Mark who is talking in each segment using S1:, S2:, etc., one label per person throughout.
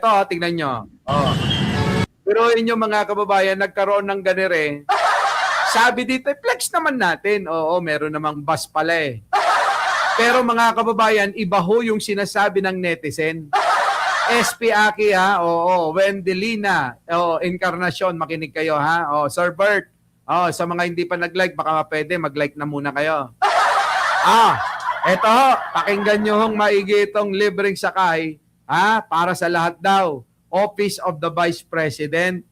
S1: eto, tingnan nyo. Oh. Pero inyo mga kababayan, nagkaroon ng ganire. Sabi dito, flex naman natin. Oo, meron namang bus pala eh. Pero mga kababayan, iba ho yung sinasabi ng netizen. SP Aki ha, oo, Wendelina, Encarnacion, makinig kayo ha. Sir Bert, sa mga hindi pa nag-like, baka pwede mag-like na muna kayo. Eto ho, pakinggan nyo hong maigi itong libreng sakay, para sa lahat daw. Office of the Vice President.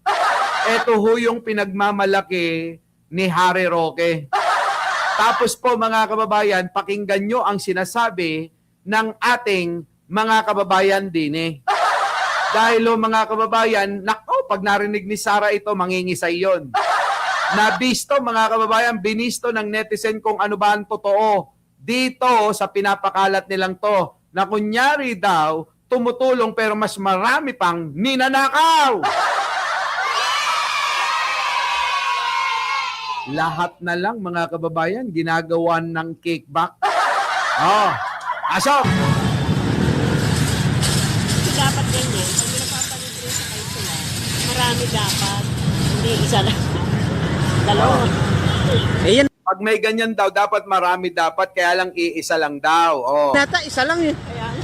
S1: Ito ho yung pinagmamalaki ni Harry Roque. Tapos po mga kababayan, pakinggan nyo ang sinasabi ng ating mga kababayan din eh. Dahil mga kababayan, nako, pag narinig ni Sara ito, mangingisay yon. Nabisto mga kababayan, binisto ng netizen kung ano ba ang totoo dito sa pinapakalat nilang to, na kunyari daw, tumutulong pero mas marami pang ninanakaw. Lahat na lang mga kababayan, ginagawan ng kickback. Asok!
S2: Dapat ganyan, pag pinapapalibre sa kayo sila, marami dapat, hindi isa lang. Dalawa.
S3: Yan.
S1: Pag may ganyan daw, dapat marami dapat, kaya lang iisa lang daw.
S3: Nata, isa lang eh.
S2: Ayan.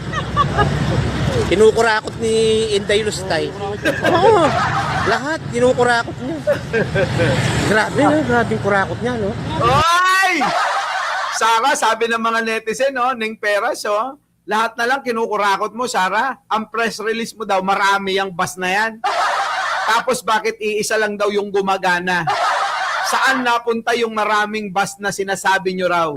S3: Kinukurakot ni Inday Lustay. Oo, lahat kinukurakot niya. Grabe, no? Grabe yung kurakot niya, no?
S1: Oy! Sara, sabi ng mga netizen, Ning Peras, lahat na lang kinukurakot mo, Sara. Ang press release mo daw, marami yung bus na yan. Tapos bakit iisa lang daw yung gumagana? Saan napunta yung maraming bus na sinasabi nyo raw?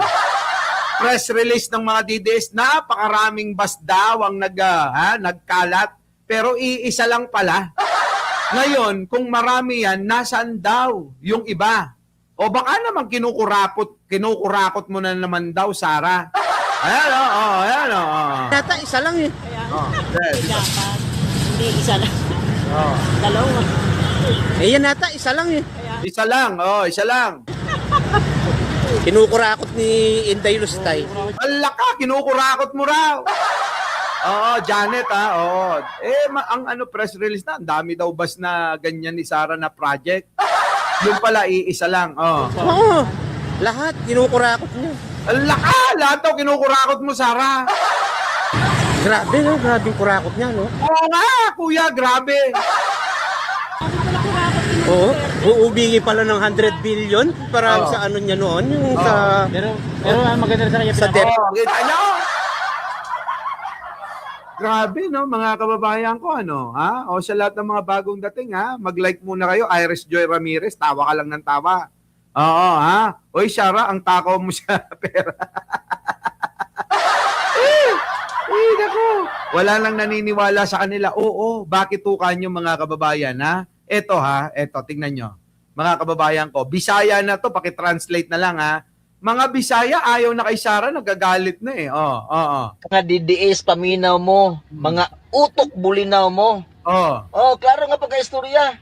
S1: Press release ng mga DDS, napakaraming bus daw ang nagkalat. Pero iisa lang pala. Ngayon, kung marami yan, nasaan daw yung iba? O baka naman kinukurakot mo na naman daw, Sara. Ayan, ayan,
S3: Nata, isa lang eh.
S2: Ayan. Dapat, hindi isa lang. Dalawa.
S3: Yan nata, isa lang eh.
S1: Isa lang, isa lang.
S3: Kinukurakot ni Inday Lustay.
S1: Wala ka, kinukurakot mo raw. Janet ang press release na, ang dami daw bus na ganyan ni Sara na project. Yung pala, iisa lang.
S3: Oo, lahat kinukurakot niya.
S1: Wala ka, lahat daw kinukurakot mo, Sara.
S3: Grabe, no? Grabe yung kurakot niya, no?
S1: Oo nga, kuya, grabe.
S3: Oo, uubingi pala ng 100 billion para sa ano niya noon, yung sa...
S4: Pero ang maganda sa kanya,
S3: Sa debt.
S1: Kita nyo? Grabe, no, mga kababayan ko, sa lahat ng mga bagong dating, mag-like muna kayo. Iris Joy Ramirez, tawa ka lang ng tawa. Oy, Sara, ang takaw mo sa pera. Naku. Wala lang naniniwala sa kanila. Oo, bakit tukan yung mga kababayan, Eto, tingnan nyo. Mga kababayan ko, Bisaya na to, paki-translate na lang, Mga Bisaya, ayaw na kay Sara, nagagalit na eh.
S5: Mga DDS paminaw mo, mga utok bulinaw mo. Klaro nga pagka-istorya.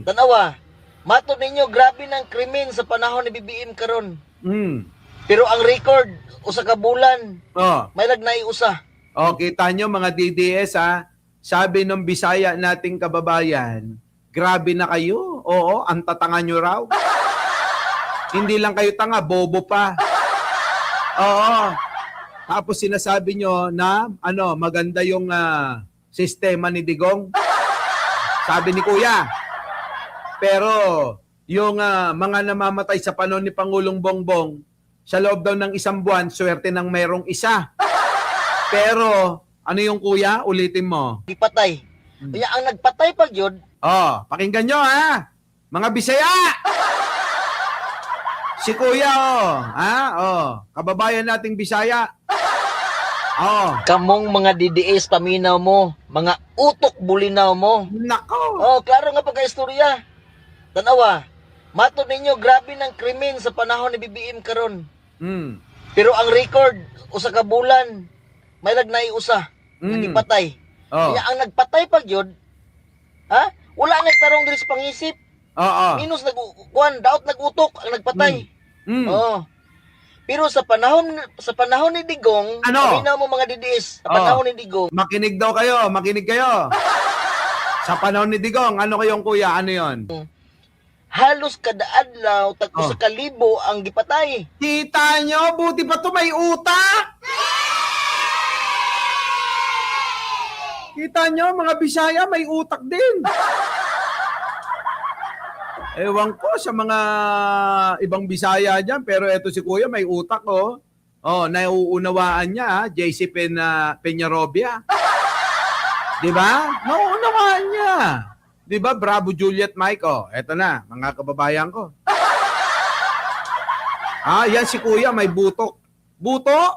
S5: Tanawa, mato ninyo, grabe ng krimen sa panahon ni BBM karon. Pero ang record, usa ka bulan, may lagnay usa.
S1: Kita nyo mga DDS, sabi ng Bisaya nating kababayan, grabe na kayo. Oo, ang tatanga nyo raw. Hindi lang kayo tanga, bobo pa. Oo. Tapos sinasabi nyo na maganda yung sistema ni Digong. Sabi ni Kuya. Pero yung mga namamatay sa panahon ni Pangulong Bongbong, sa loob daw ng isang buwan, swerte nang mayroong isa. Pero ano yung Kuya? Ulitin mo.
S5: Ipatay. Kaya ang nagpatay pag yun,
S1: Pakinggan nyo mga Bisaya! Si Kuya, kababayan nating Bisaya.
S5: kamong mga DDS paminaw mo, mga utok bulinaw mo.
S1: Nako!
S5: Klaro nga pagka-istorya. Tanawa, mato ninyo, grabe ng krimen sa panahon ni BBM karon. Pero ang record, usa ka bulan, may lagnay usa. Nagipatay. Kaya ang nagpatay pag yun, wala nagtarong diri sa pangisip. Minus daot nagutok ang nagpatay. Pero sa panahon ni Digong, paminaw mo mga DDS, sa panahon ni Digong,
S1: Makinig daw kayo, makinig kayo. Sa panahon ni Digong, ano kayong kuya? Ano yon?
S5: Halos kada adlaw tag usa ka libo ang gipatay.
S1: Kita nyo, buti pa to may utak! Kita nyo, mga Bisaya, may utak din. Ewan ko sa mga ibang Bisaya dyan, pero eto si Kuya, may utak, oh. Oh, nauunawaan niya, JC Peñarobia. Di ba? Nauunawaan niya. Di ba? Bravo Juliet Mike, oh. Eto na, mga kababayan ko. Yan si Kuya, may butok. Buto?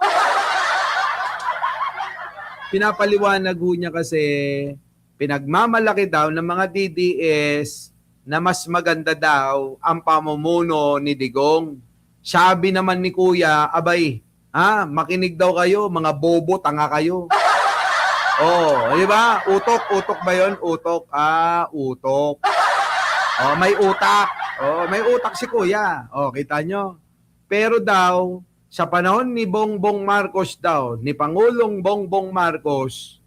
S1: Pinapaliwanag ho niya kasi pinagmamalaki daw ng mga DDS na mas maganda daw ang pamumuno ni Digong. Sabi naman ni Kuya, abay, makinig daw kayo, mga bobo, tanga kayo. Oh, di ba? Utok ba 'yon? Utok. Utok. Oh, may utak. Oh, may utak si Kuya. Oh, kita nyo. Pero daw, sa panahon ni Bongbong Marcos daw, ni Pangulong Bongbong Marcos,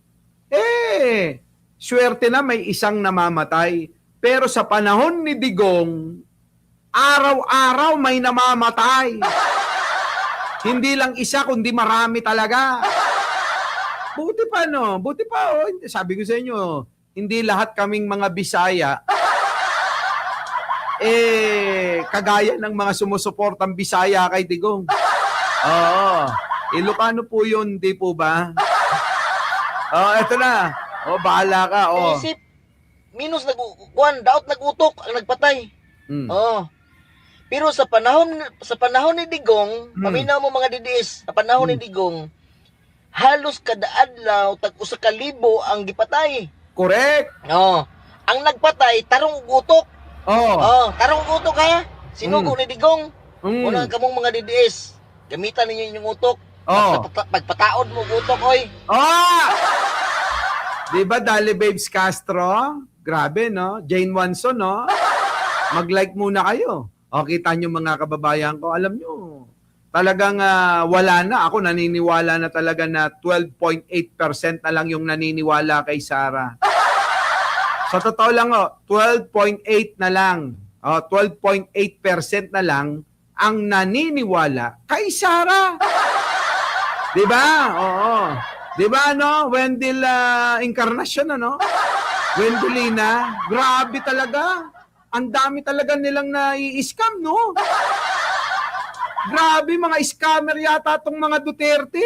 S1: swerte na may isang namamatay. Pero sa panahon ni Digong, araw-araw may namamatay. Hindi lang isa, kundi marami talaga. Buti pa, no? Buti pa, oh. Sabi ko sa inyo, hindi lahat kaming mga Bisaya, kagaya ng mga sumusuportang Bisaya kay Digong. Oo. Ilocano po yun, di po ba? Eto na. Bahala ka.
S5: Isip, minus daot nagutok ang nagpatay. Pero sa panahon ni Digong, paminaw mo mga DDS, sa panahon ni Digong, halos kada adlaw tag usa ka libo ang gipatay.
S1: Correct.
S5: Ang nagpatay tarong utok. Tarong utok ha. Sinugo ni Digong. Una kamong mga DDS, gamitan ninyo inyong utok. Pagpataod mo utok oy.
S1: Di ba Dali Babes Castro? Grabe, no? Jane Wanson, no? Mag-like muna kayo. Kita nyo mga kababayan ko. Alam nyo, talagang wala na. Ako naniniwala na talaga na 12.8% na lang yung naniniwala kay Sara. Sa totoo lang, 12.8 na lang. 12.8% na lang ang naniniwala kay Sara. Di ba? Oo. Di ba, no? Wendell Encarnacion, ano? Wendelina. Grabe talaga. Ang dami talaga nilang nai-scam, no? Grabe, mga scammer yata tong mga Duterte.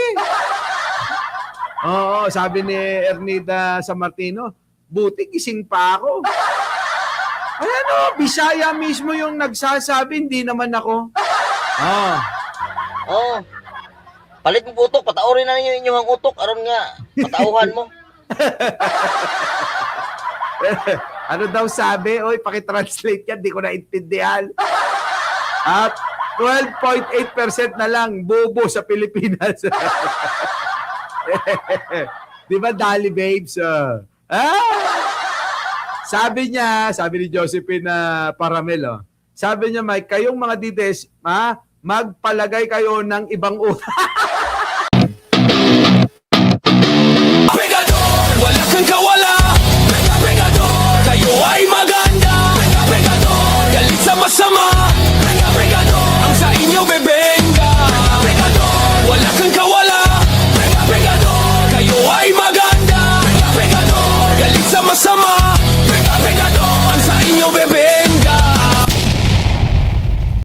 S1: Oo, sabi ni Ernida Sammartino, buti gising pa ako. Ayan o, Bisaya mismo yung nagsasabi, hindi naman ako.
S5: Palit mo utok, pataurin na ninyo inyong utok, aron nga, patauhan mo.
S1: Ano daw sabi? Oy, pakitranslate yan, di ko naintindihan. At 12.8% na lang bobo sa Pilipinas. Di ba, Dali Babes? Sabi ni Josephine Paramelo, sabi niya, Mike, kayong mga dides, magpalagay kayo ng ibang utak.